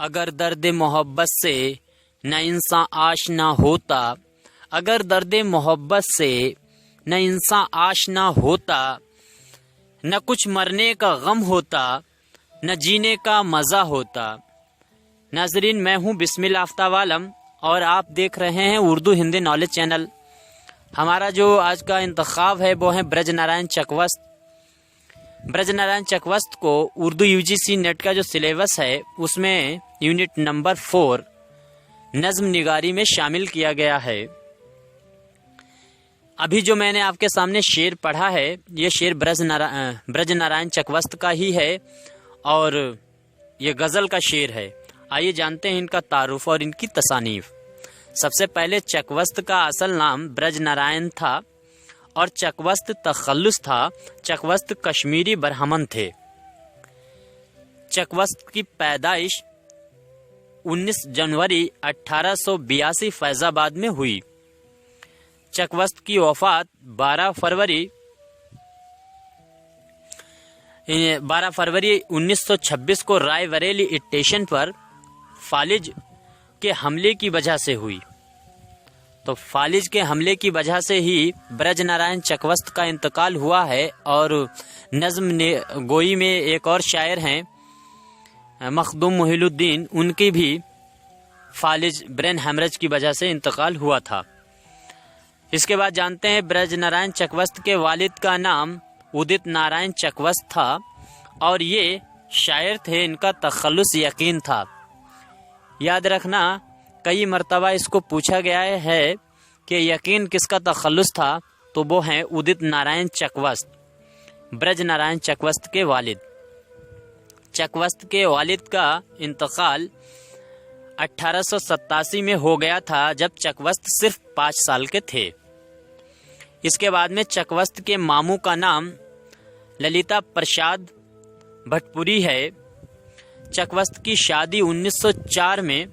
اگر درد محبت سے نہ انسان آشنا ہوتا، اگر درد محبت سے نہ انسان آشنا ہوتا، نہ کچھ مرنے کا غم ہوتا، نہ جینے کا مزہ ہوتا۔ ناظرین، میں ہوں بسم اللہ آفتاب عالم اور آپ دیکھ رہے ہیں اردو ہندی نالج چینل۔ ہمارا جو آج کا انتخاب ہے وہ ہے برج نارائن چکوست۔ برج نارائن چکوست کو اردو UGC نیٹ کا جو سلیبس ہے اس میں یونٹ نمبر 4 نظم نگاری میں شامل کیا گیا ہے۔ ابھی جو میں نے آپ کے سامنے شعر پڑھا ہے یہ شعر برج نارائن چکوست کا ہی ہے اور یہ غزل کا شعر ہے۔ آئیے جانتے ہیں ان کا تعارف اور ان کی تصانیف۔ سب سے پہلے چکوست کا اصل نام برج نارائن تھا اور چکوست تخلص تھا۔ چکوست کشمیری برہمن تھے۔ چکوست کی پیدائش 19 جنوری 1882 فیض آباد میں ہوئی۔ چکوست کی وفات 12 فروری 1926 کو رائے بریلی اسٹیشن پر فالج کے حملے کی وجہ سے ہوئی۔ تو فالج کے حملے کی وجہ سے ہی برج نارائن چکوست کا انتقال ہوا ہے۔ اور نظم گوئی میں ایک اور شاعر ہیں مخدوم محی الدین، ان کی بھی فالج برین ہیمرج کی وجہ سے انتقال ہوا تھا۔ اس کے بعد جانتے ہیں برج نارائن چکوست کے والد کا نام ادت نارائن چکوست تھا اور یہ شاعر تھے۔ ان کا تخلص یقین تھا۔ یاد رکھنا کئی مرتبہ اس کو پوچھا گیا ہے کہ یقین کس کا تخلص تھا، تو وہ ہیں ادت نارائن چکوست، برج نارائن چکوست کے والد۔ چکوست کے والد کا انتقال 1887 میں ہو گیا تھا جب چکوست صرف 5 سال کے تھے۔ اس کے بعد میں چکوست کے ماموں کا نام للیتا پرساد بھٹپوری ہے۔ چکوست کی شادی 1904 میں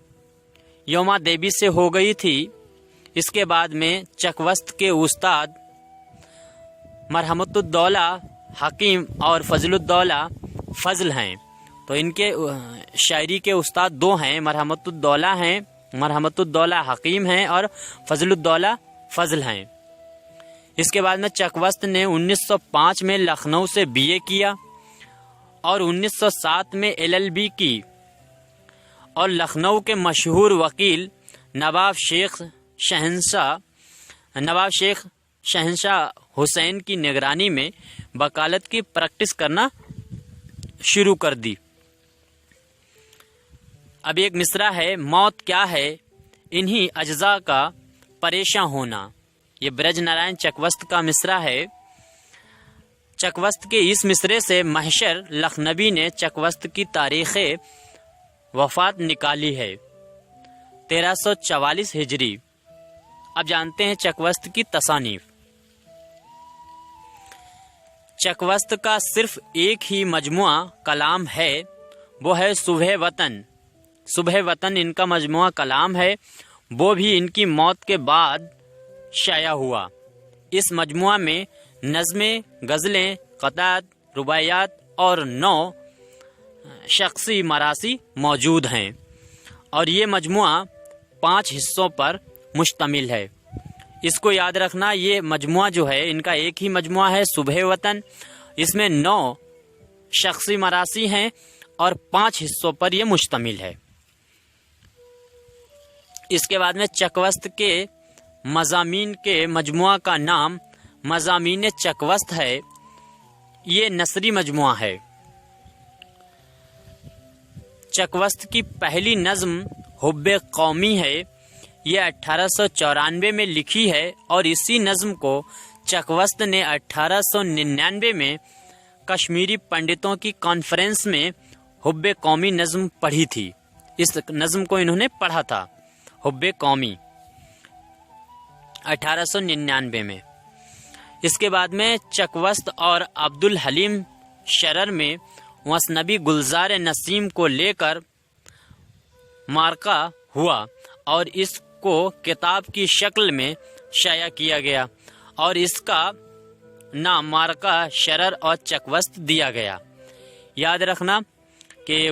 یوما دیوی سے ہو گئی تھی۔ اس کے بعد میں چکوست کے استاد مرحمت الدولہ حکیم اور فضل الدولہ فضل ہیں۔ تو ان کے شاعری کے استاد 2 ہیں، مرحمت الدولہ ہیں، مرحمت الدولہ حکیم ہیں اور فضل الدولہ فضل ہیں۔ اس کے بعد میں چکوست نے 1905 میں لکھنؤ سے BA کیا اور 1907 میں LLB کی اور لکھنؤ کے مشہور وکیل نواب شیخ شہنشاہ حسین کی نگرانی میں وکالت کی پریکٹس کرنا شروع کر دی۔ اب ایک مصرع ہے، موت کیا ہے انہی اجزاء کا پریشاں ہونا۔ یہ برج نارائن چکوست کا مصرع ہے۔ چکوست کے اس مصرے سے محشر لکھنوی نے چکوست کی تاریخ وفات نکالی ہے 1344 ہجری۔ اب جانتے ہیں چکوست کی تصانیف۔ چکوست کا صرف ایک ہی مجموعہ کلام ہے، وہ ہے صبح وطن۔ صبح وطن ان کا مجموعہ کلام ہے، وہ بھی ان کی موت کے بعد شائع ہوا۔ اس مجموعہ میں نظمیں، غزلیں، قطعات، رباعیات اور 9 شخصی مراثی موجود ہیں اور یہ مجموعہ 5 حصوں پر مشتمل ہے۔ اس کو یاد رکھنا، یہ مجموعہ جو ہے ان کا ایک ہی مجموعہ ہے صبح وطن۔ اس میں 9 شخصی مراثی ہیں اور 5 حصوں پر یہ مشتمل ہے۔ اس کے بعد میں چکوست کے مضامین کے مجموعہ کا نام مضامین چکوست ہے۔ یہ نثری مجموعہ ہے۔ چکوست کی پہلی نظم حب قومی ہے۔ یہ 1894 میں لکھی ہے اور اسی نظم کو چکوست نے 1899 میں کشمیری پنڈتوں کی کانفرنس میں حب قومی نظم پڑھی تھی۔ اس نظم کو انہوں نے پڑھا تھا، حب قومی، 1899 میں۔ اس کے بعد میں چکوست اور عبد الحلیم شرر میں مثنوی گلزار نسیم کو لے کر معرکہ ہوا اور اس کو کتاب کی شکل میں شائع کیا گیا اور اس کا نام معرکہ شرر اور چکوست دیا گیا۔ یاد رکھنا کہ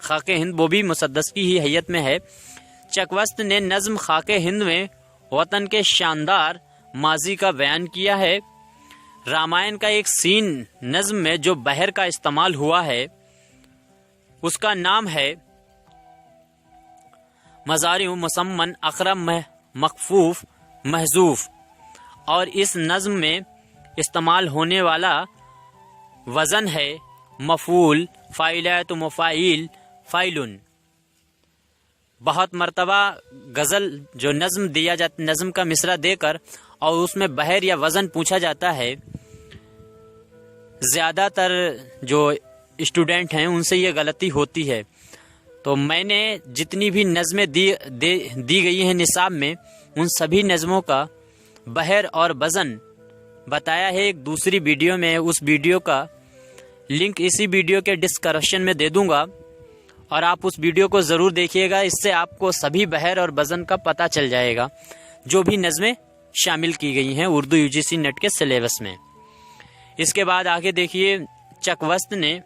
خاک ہند وہ بھی مسدس کی ہی حیت میں ہے۔ چکوست نے نظم خاک ہند میں وطن کے شاندار ماضی کا بیان کیا ہے۔ رامائن کا ایک سین نظم میں جو بحر کا استعمال ہوا ہے اس کا نام ہے مضارع مسمن اقرب مخفوف محذوف، اور اس نظم میں استعمال ہونے والا وزن ہے مفعول، فاعلات، مفاعیل، فاعلن۔ بہت مرتبہ غزل جو نظم دیا جاتا، نظم کا مصرع دے کر اور اس میں بحر یا وزن پوچھا جاتا ہے، زیادہ تر جو اسٹوڈنٹ ہیں ان سے یہ غلطی ہوتی ہے۔ تو میں نے جتنی بھی نظمیں دی گئی ہیں نصاب میں، ان سبھی نظموں کا بحر اور وزن بتایا ہے ایک دوسری ویڈیو میں۔ اس ویڈیو کا لنک اسی ویڈیو کے ڈسکرپشن میں دے دوں گا، اور آپ اس ویڈیو کو ضرور دیکھیے گا۔ اس سے آپ کو سبھی بحر اور وزن کا پتہ چل جائے گا جو بھی نظمیں شامل کی گئی ہیں اردو UGC نیٹ کے سلیبس میں۔ اس کے بعد آگے دیکھیے، چکوست نے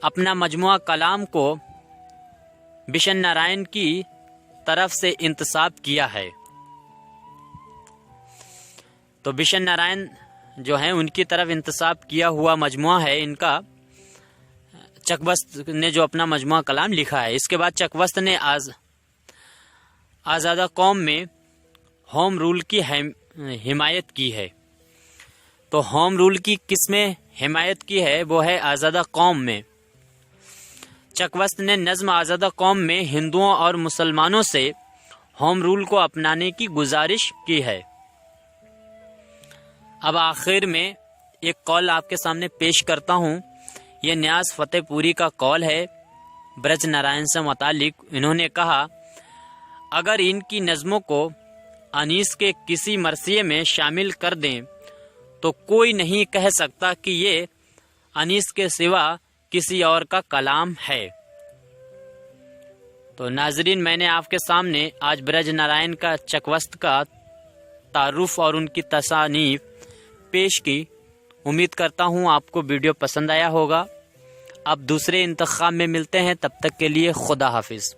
اپنا مجموعہ کلام کو بشن نارائن کی طرف سے انتساب کیا ہے۔ تو بشن نارائن جو ہیں ان کی طرف انتساب کیا ہوا مجموعہ ہے ان کا، چکوست نے جو اپنا مجموعہ کلام لکھا ہے۔ اس کے بعد چکوست نے آزادہ قوم میں ہوم رول کی حمایت کی ہے۔ تو ہوم رول کی کس میں حمایت کی ہے؟ وہ ہے آزادہ قوم میں۔ چکوست نے نظم آزادہ قوم میں ہندوؤں اور مسلمانوں سے ہوم رول کو اپنانے کی گزارش کی ہے۔ اب آخر میں ایک قول آپ کے سامنے پیش کرتا ہوں۔ یہ نیاز فتح پوری کا قول ہے برج نارائن سے متعلق۔ انہوں نے کہا، اگر ان کی نظموں کو انیس کے کسی مرثیے میں شامل کر دیں تو کوئی نہیں کہہ سکتا کہ یہ انیس کے سوا کسی اور کا کلام ہے۔ تو ناظرین، میں نے آپ کے سامنے آج برج نارائن کا چکوست کا تعارف اور ان کی تصانیف پیش کی۔ امید کرتا ہوں آپ کو ویڈیو پسند آیا ہوگا۔ اب دوسرے انتخاب میں ملتے ہیں، تب تک کے لیے خدا حافظ۔